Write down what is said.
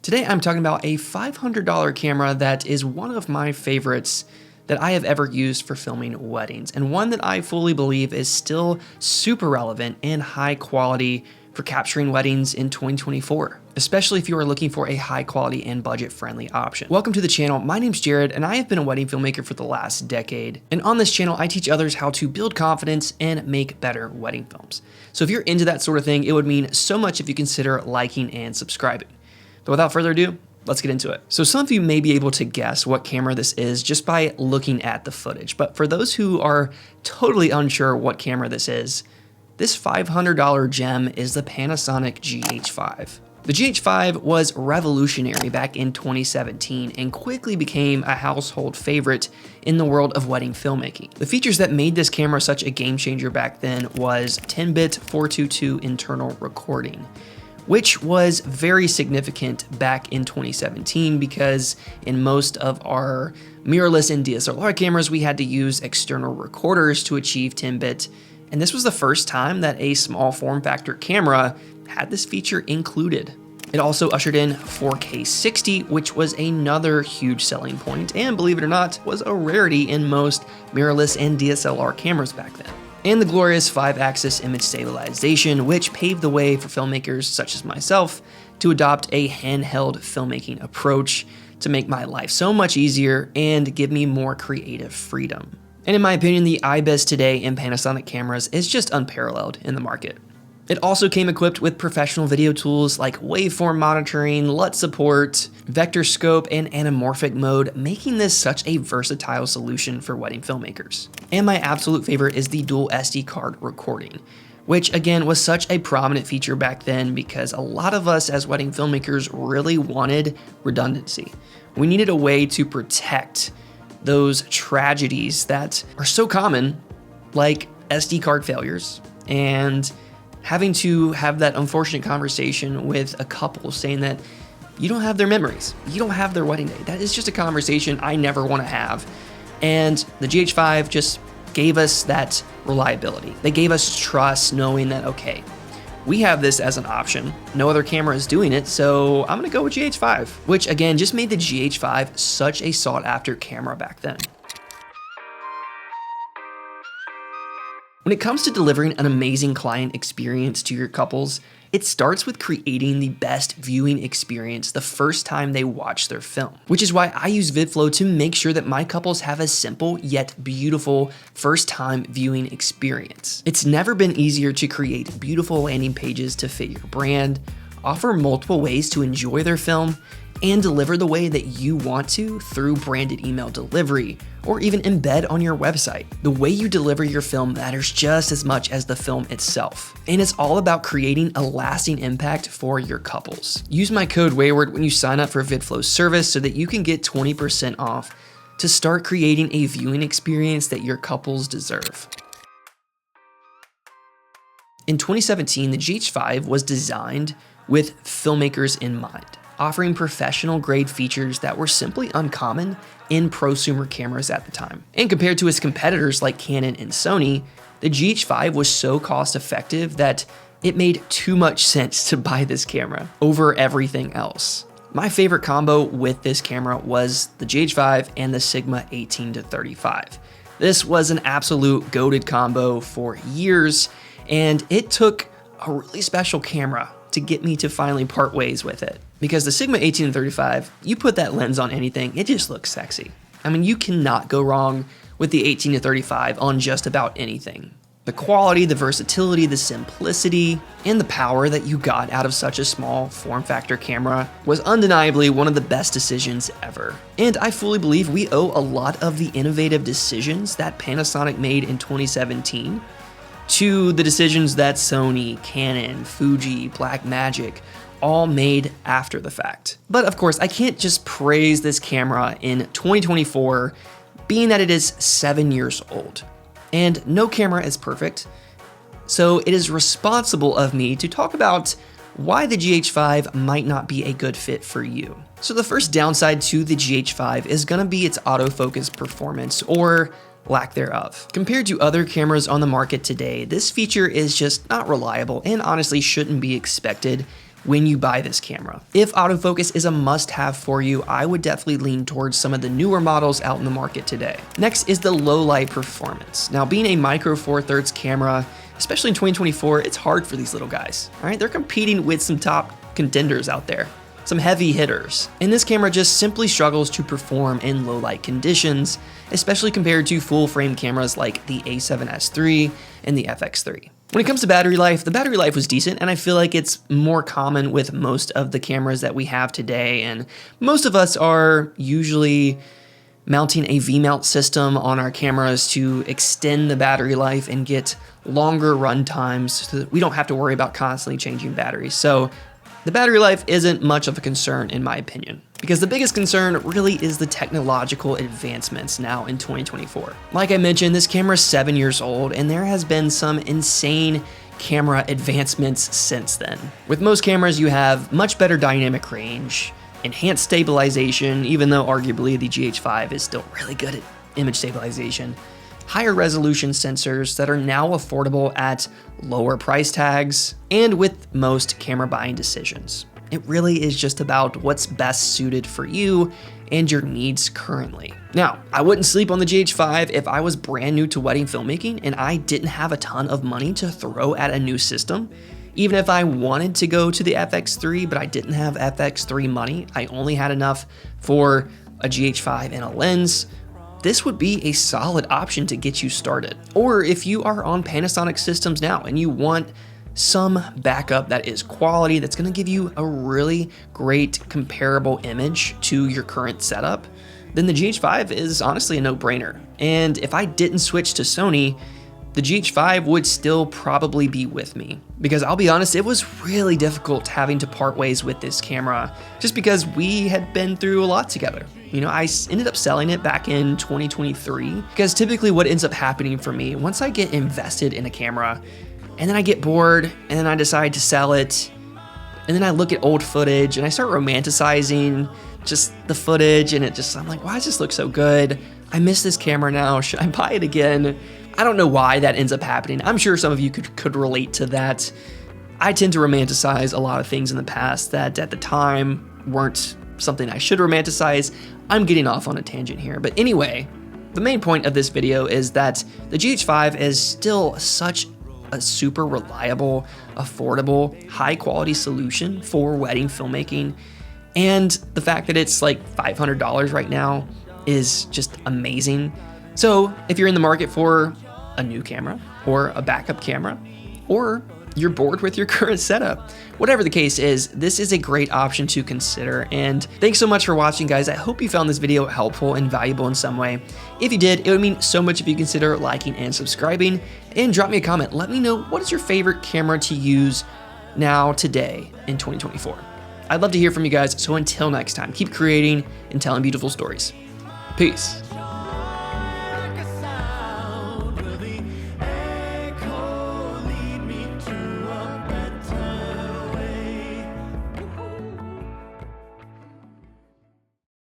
Today I'm talking about a $500 camera that is one of my favorites that I have ever used for filming weddings, and one that I fully believe is still super relevant and high quality for capturing weddings in 2024, especially if you are looking for a high quality and budget friendly option. Welcome to the channel. My name's Jared and I have been a wedding filmmaker for the last decade. And on this channel, I teach others how to build confidence and make better wedding films. So if you're into that sort of thing, it would mean so much if you consider liking and subscribing. But without further ado, let's get into it. So some of you may be able to guess what camera this is just by looking at the footage. But for those who are totally unsure what camera this is, this $500 gem is the Panasonic GH5. The GH5 was revolutionary back in 2017 and quickly became a household favorite in the world of wedding filmmaking. The features that made this camera such a game changer back then was 10-bit 422 internal recording, which was very significant back in 2017 because in most of our mirrorless and DSLR cameras, we had to use external recorders to achieve 10-bit. And this was the first time that a small form factor camera had this feature included. It also ushered in 4K 60, which was another huge selling point, and believe it or not, was a rarity in most mirrorless and DSLR cameras back then. And the glorious 5-axis image stabilization, which paved the way for filmmakers such as myself to adopt a handheld filmmaking approach to make my life so much easier and give me more creative freedom. And in my opinion, the IBIS today in Panasonic cameras is just unparalleled in the market. It also came equipped with professional video tools like waveform monitoring, LUT support, vector scope, and anamorphic mode, making this such a versatile solution for wedding filmmakers. And my absolute favorite is the dual SD card recording, which again was such a prominent feature back then because a lot of us as wedding filmmakers really wanted redundancy. We needed a way to protect those tragedies that are so common, like SD card failures and having to have that unfortunate conversation with a couple saying that you don't have their memories, you don't have their wedding day. That is just a conversation I never want to have. And the GH5 just gave us that reliability. They gave us trust knowing that, okay, we have this as an option. No other camera is doing it, so I'm gonna go with GH5, which again, just made the GH5 such a sought after camera back then. When it comes to delivering an amazing client experience to your couples, it starts with creating the best viewing experience the first time they watch their film, which is why I use VidFlow to make sure that my couples have a simple yet beautiful first time viewing experience. It's never been easier to create beautiful landing pages to fit your brand, offer multiple ways to enjoy their film, and deliver the way that you want to through branded email delivery, or even embed on your website. The way you deliver your film matters just as much as the film itself. And it's all about creating a lasting impact for your couples. Use my code WAYWARD when you sign up for VidFlow's service so that you can get 20% off to start creating a viewing experience that your couples deserve. In 2017, the GH5 was designed with filmmakers in mind, offering professional grade features that were simply uncommon in prosumer cameras at the time. And compared to its competitors like Canon and Sony, the GH5 was so cost effective that it made too much sense to buy this camera over everything else. My favorite combo with this camera was the GH5 and the Sigma 18-35. This was an absolute goated combo for years, and it took a really special camera to get me to finally part ways with it. Because the Sigma 18-35, you put that lens on anything, it just looks sexy. I mean, you cannot go wrong with the 18-35 on just about anything. The quality, the versatility, the simplicity, and the power that you got out of such a small form factor camera was undeniably one of the best decisions ever. And I fully believe we owe a lot of the innovative decisions that Panasonic made in 2017 to the decisions that Sony, Canon, Fuji, Blackmagic all made after the fact. But of course, I can't just praise this camera in 2024, being that it is 7 years old. And no camera is perfect, so it is responsible of me to talk about why the GH5 might not be a good fit for you. So the first downside to the GH5 is gonna be its autofocus performance, or lack thereof. Compared to other cameras on the market today, this feature is just not reliable and honestly shouldn't be expected when you buy this camera. If autofocus is a must-have for you, I would definitely lean towards some of the newer models out in the market today. Next is the low light performance. Now, being a micro four thirds camera, especially in 2024, it's hard for these little guys, all right? They're competing with some top contenders out there, some heavy hitters. And this camera just simply struggles to perform in low light conditions, especially compared to full frame cameras like the A7S III and the FX3. When it comes to battery life, the battery life was decent, and I feel like it's more common with most of the cameras that we have today, and most of us are usually mounting a V-mount system on our cameras to extend the battery life and get longer run times so that we don't have to worry about constantly changing batteries. So the battery life isn't much of a concern in my opinion, because the biggest concern really is the technological advancements now in 2024. Like I mentioned, this camera is 7 years old, and there has been some insane camera advancements since then. With most cameras, you have much better dynamic range, enhanced stabilization, even though arguably the GH5 is still really good at image stabilization, higher resolution sensors that are now affordable at lower price tags, and with most camera buying decisions. It really is just about what's best suited for you and your needs currently. Now, I wouldn't sleep on the GH5 if I was brand new to wedding filmmaking and I didn't have a ton of money to throw at a new system. Even if I wanted to go to the FX3, but I didn't have FX3 money, I only had enough for a GH5 and a lens, this would be a solid option to get you started. Or if you are on Panasonic systems now and you want some backup that is quality, that's gonna give you a really great comparable image to your current setup, then the GH5 is honestly a no-brainer. And if I didn't switch to Sony, the GH5 would still probably be with me. Because I'll be honest, it was really difficult having to part ways with this camera just because we had been through a lot together. You know, I ended up selling it back in 2023 because typically what ends up happening for me, once I get invested in a camera and then I get bored and then I decide to sell it, and then I look at old footage and I start romanticizing just the footage, and I'm like, why does this look so good? I miss this camera now, should I buy it again? I don't know why that ends up happening. I'm sure some of you could relate to that. I tend to romanticize a lot of things in the past that at the time weren't something I should romanticize. I'm getting off on a tangent here. But anyway, the main point of this video is that the GH5 is still such a super reliable, affordable, high quality solution for wedding filmmaking. And the fact that it's like $500 right now is just amazing. So if you're in the market for a new camera or a backup camera, or you're bored with your current setup, whatever the case is, this is a great option to consider. And thanks so much for watching, guys. I hope you found this video helpful and valuable in some way. If you did, it would mean so much if you consider liking and subscribing, and drop me a comment. Let me know, what is your favorite camera to use now, today, in 2024? I'd love to hear from you guys. So until next time, keep creating and telling beautiful stories. Peace.